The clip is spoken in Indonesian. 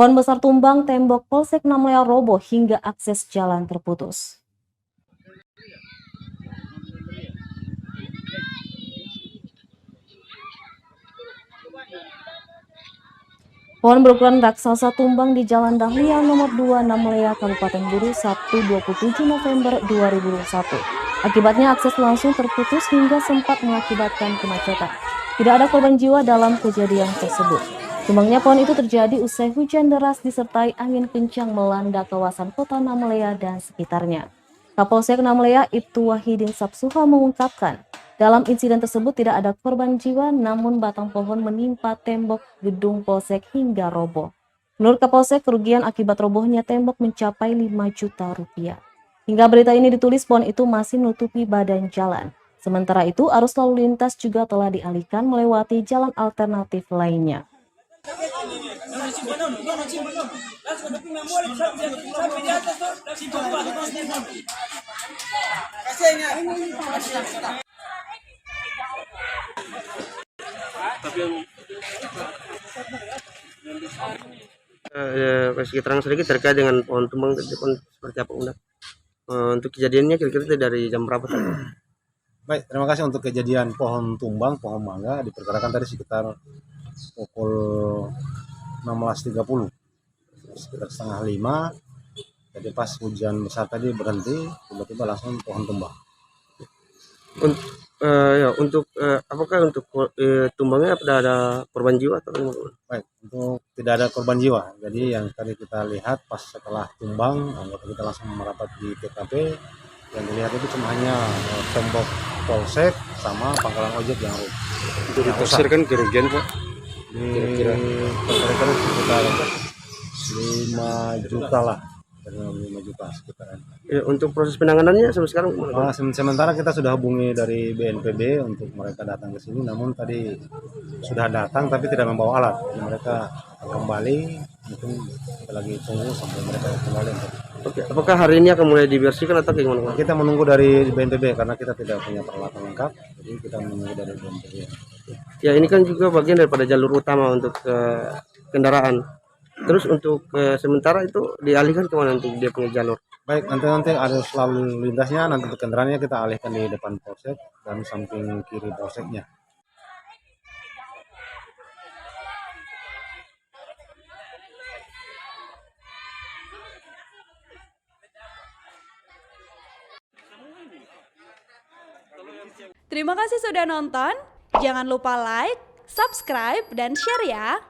Pohon besar tumbang, tembok Polsek Namlea roboh hingga akses jalan terputus. Pohon berukuran raksasa tumbang di Jalan Dahlia nomor 2 Namlea, Kabupaten Buru, Sabtu 27 November 2021. Akibatnya akses langsung terputus hingga sempat mengakibatkan kemacetan. Tidak ada korban jiwa dalam kejadian tersebut. Tumbangnya pohon itu terjadi usai hujan deras disertai angin kencang melanda kawasan kota Namlea dan sekitarnya. Kapolsek Namlea Ibtu Wahidin Sapsuha mengungkapkan, dalam insiden tersebut tidak ada korban jiwa, namun batang pohon menimpa tembok gedung Polsek hingga roboh. Menurut Kapolsek, kerugian akibat robohnya tembok mencapai 5 juta rupiah. Hingga berita ini ditulis, pohon itu masih menutupi badan jalan. Sementara itu, arus lalu lintas juga telah dialihkan melewati jalan alternatif lainnya. Kasih keterangan sedikit terkait dengan pohon tumbang seperti apa Unda? Untuk kejadiannya kira-kira dari jam berapa tadi? Baik, terima kasih untuk kejadian pohon tumbang, pohon mangga diperkirakan tadi sekitar pukul 16.30, sekitar setengah 5. Jadi pas hujan besar tadi berhenti, tiba-tiba langsung pohon tumbang. Apakah untuk tumbangnya ada korban jiwa atau bagaimana? Baik, untuk tidak ada korban jiwa. Jadi yang tadi kita lihat pas setelah tumbang, anggota kita langsung merapat di TKP. Yang dilihat itu cuma hanya tembok polsek sama pangkalan ojek yang Itu ditafsirkan kerugian Pak? kira-kira sekitar 5 juta lah, 5 juta sekitaran. Ya, untuk proses penanganannya sampai sekarang Sementara kita sudah hubungi dari BNPB untuk mereka datang ke sini, namun tadi sudah datang tapi tidak membawa alat. Jadi mereka kembali, mungkin kita lagi tunggu sampai mereka kembali. Oke, apakah hari ini akan mulai dibersihkan atau bagaimana? Kita menunggu dari BNPB karena kita tidak punya peralatan lengkap, jadi kita menunggu dari BNPB. Ya, ini kan juga bagian daripada jalur utama untuk kendaraan. Terus untuk sementara itu dialihkan kemana untuk dia punya jalur? Baik, nanti ada selalu lintasnya, nanti untuk kendaraannya kita alihkan di depan polsek dan samping kiri polseknya. Terima kasih sudah nonton. Jangan lupa like, subscribe, dan share ya.